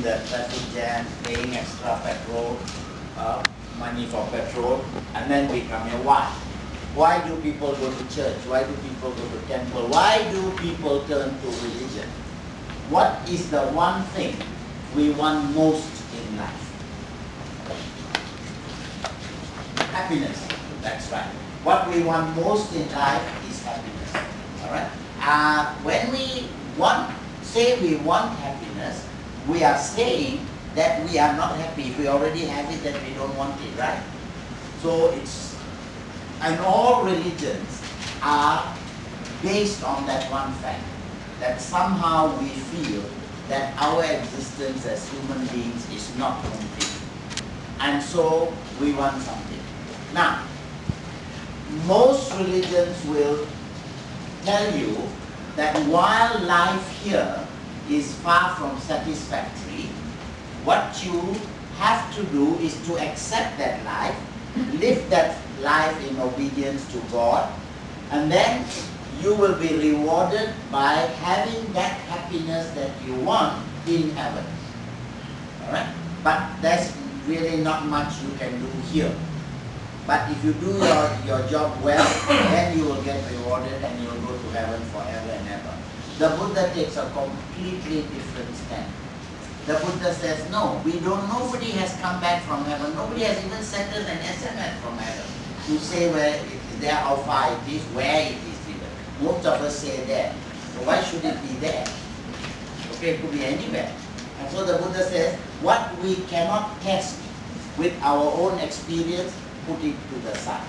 in the traffic jam, paying extra petrol, money for petrol, and then we come here. Why? Why do people go to church? Why do people go to temple? Why do people turn to religion? What is the one thing we want most in life? Happiness. That's right. What we want most in life is happiness. Alright? When we say we want happiness, we are saying that we are not happy. If we already have it, then we don't want it, right? So it's, and all religions are based on that one fact, that somehow we feel that our existence as human beings is not complete. And so we want something. Now, most religions will tell you that while life here is far from satisfactory, what you have to do is to accept that life, live that life in obedience to God, and then you will be rewarded by having that happiness that you want in heaven. Alright? But there's really not much you can do here. But if you do your job well, then you will get rewarded and you will go to heaven forever and ever. The Buddha takes a completely different stand. The Buddha says, no, nobody has come back from heaven. Nobody has even sent us an SMS from heaven to say where it is there, how far it is, where it is even. Most of us say there. So why should it be there? Okay, it could be anywhere. And so the Buddha says, what we cannot test with our own experience, put it to the side.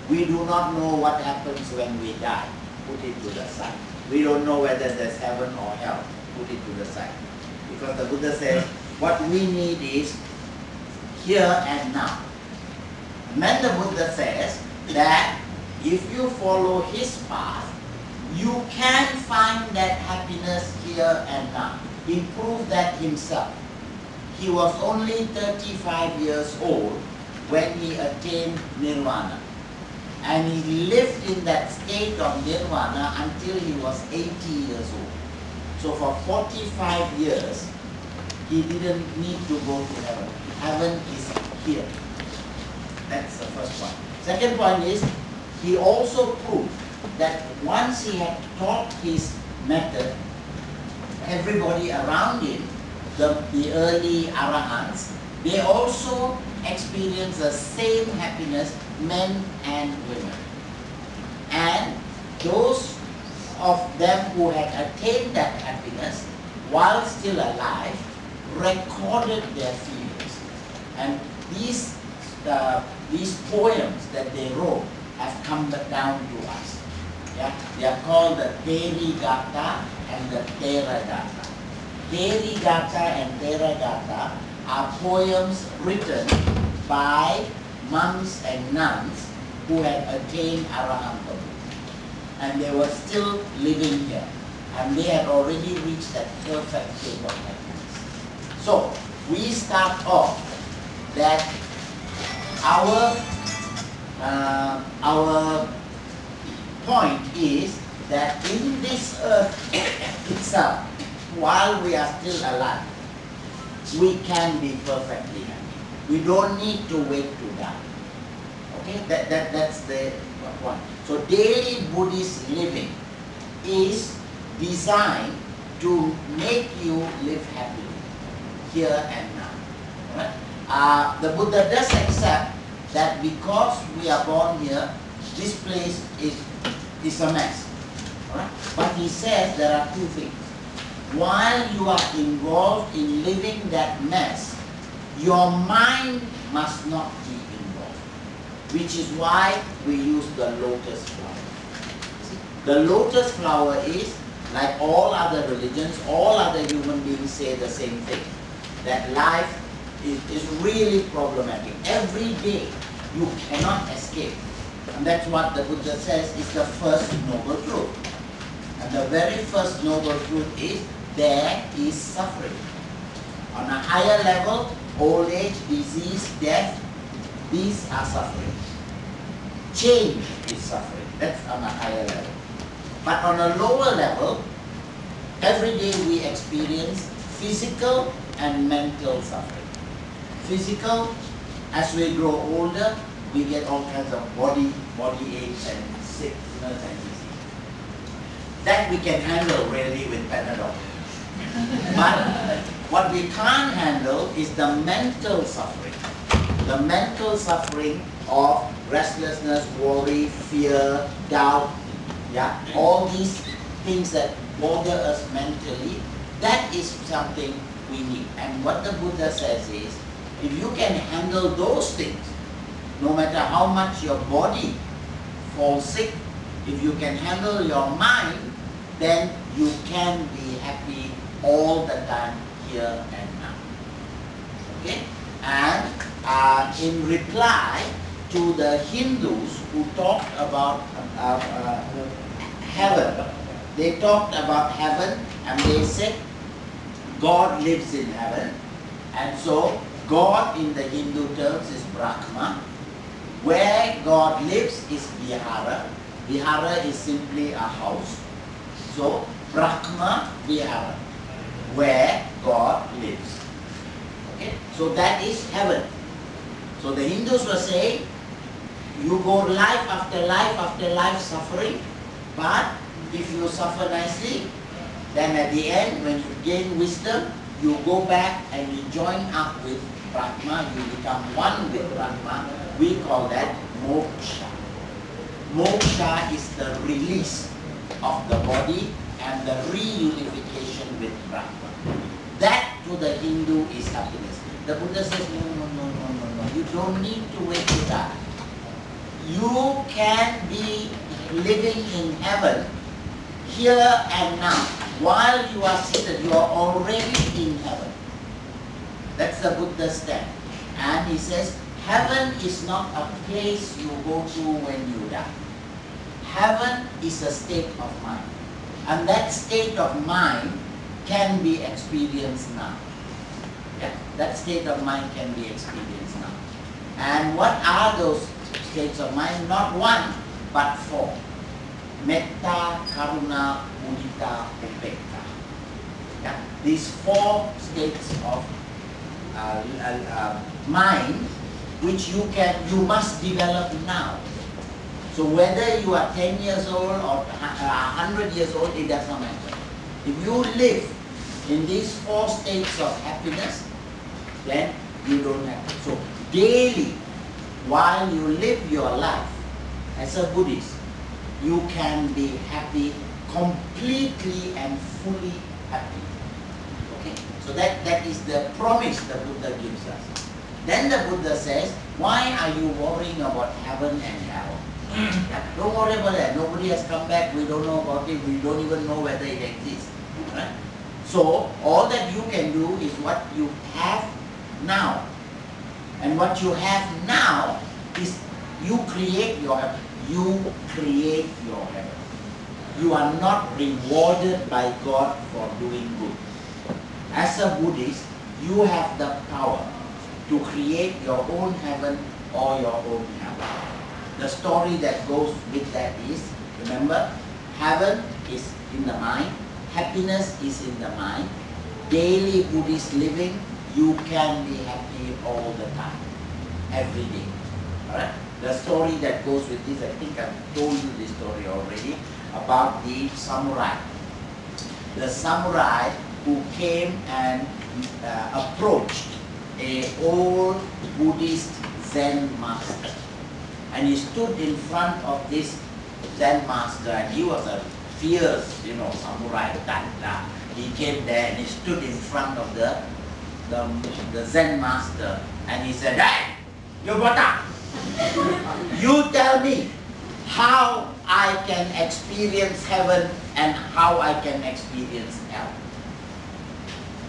We do not know what happens when we die. Put it to the side. We don't know whether there's heaven or hell. Put it to the side. Because the Buddha says, what we need is here and now. And then the Buddha says that if you follow his path, you can find that happiness here and now. He proved that himself. He was only 35 years old when he attained nirvana. And he lived in that state of nirvana until he was 80 years old. So for 45 years, he didn't need to go to heaven. Heaven is here. That's the first point. Second point is, he also proved that once he had taught his method, everybody around him, the early arahants, they also experience the same happiness, men and women. And those of them who had attained that happiness while still alive recorded their feelings. And these poems that they wrote have come down to us. Yeah? They are called the Terigata and the Teragata. Terigata and Teragata are poems written by monks and nuns who had attained Arahanthood. And they were still living here. And they had already reached that perfect state of happiness. So, we start off that our point is that in this earth itself, while we are still alive, we can be perfectly happy. We don't need to wait to die. Okay, that's the point. So daily Buddhist living is designed to make you live happily here and now. Right? The Buddha does accept that because we are born here, this place is a mess. Right? But he says there are two things. While you are involved in living that mess, your mind must not be involved. Which is why we use the lotus flower. See? The lotus flower is, like all other religions, all other human beings say the same thing. That life is really problematic. Every day you cannot escape. And that's what the Buddha says is the first noble truth. And the very first noble truth is there is suffering. On a higher level, old age, disease, death, these are suffering. Change is suffering. That's on a higher level. But on a lower level, every day we experience physical and mental suffering. Physical, as we grow older, we get all kinds of body aches and sickness and disease. That we can handle really with Panadol. But what we can't handle is the mental suffering. The mental suffering of restlessness, worry, fear, doubt, yeah, all these things that bother us mentally, that is something we need. And what the Buddha says is, if you can handle those things, no matter how much your body falls sick, if you can handle your mind, then you can be happy all the time, here and now. Okay? And in reply to the Hindus who talked about heaven, they talked about heaven and they said God lives in heaven, and so God in the Hindu terms is Brahma. Where God lives is Vihara. Vihara is simply a house. So Brahma Vihara, where God lives. Okay? So that is heaven. So the Hindus were saying, you go life after life suffering, but if you suffer nicely, then at the end, when you gain wisdom, you go back and you join up with Brahma, you become one with Brahma. We call that moksha. Moksha is the release of the body and the reunification with Brahma. That to the Hindu is happiness. The Buddha says, no. You don't need to wait to die. You can be living in heaven here and now. While you are seated, you are already in heaven. That's the Buddha's stand. And he says, heaven is not a place you go to when you die. Heaven is a state of mind. And that state of mind can be experienced now. Yeah, that state of mind can be experienced now. And what are those states of mind? Not one, but four. Metta, Karuna, Mudita, Upekkha. Yeah, these four states of mind which you must develop now. So whether you are 10 years old or 100 years old, it does not matter. If you live in these four states of happiness, then you don't have to. So daily, while you live your life as a Buddhist, you can be happy, completely and fully happy. Okay? So that is the promise the Buddha gives us. Then the Buddha says, why are you worrying about heaven and hell? Don't worry about that. Nobody has come back. We don't know about it. We don't even know whether it exists. Right? So all that you can do is what you have now. And what you have now is you create your heaven. You create your heaven. You are not rewarded by God for doing good. As a Buddhist, you have the power to create your own heaven or your own hell. The story that goes with that is, remember, heaven is in the mind, happiness is in the mind. Daily Buddhist living, you can be happy all the time, every day. Alright? The story that goes with this, I think I've told you this story already, about the samurai. The samurai who came and approached an old Buddhist Zen master. And he stood in front of this Zen master, and he was a fierce, samurai type. He came there and he stood in front of the Zen master, and he said, "Hey, Biodata, you tell me how I can experience heaven and how I can experience hell."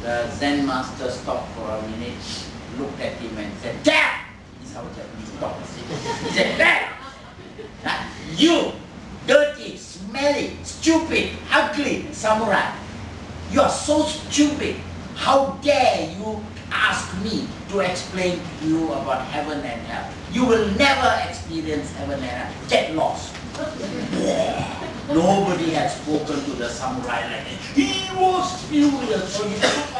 The Zen master stopped for a minute, looked at him and said, "Damn!" This is how Japanese talk. He said, "Damn! You dirty, smelly, stupid, ugly samurai. You are so stupid. How dare you ask me to explain to you about heaven and hell? You will never experience heaven and hell. Get lost." Nobody had spoken to the samurai like that. He was furious, so he took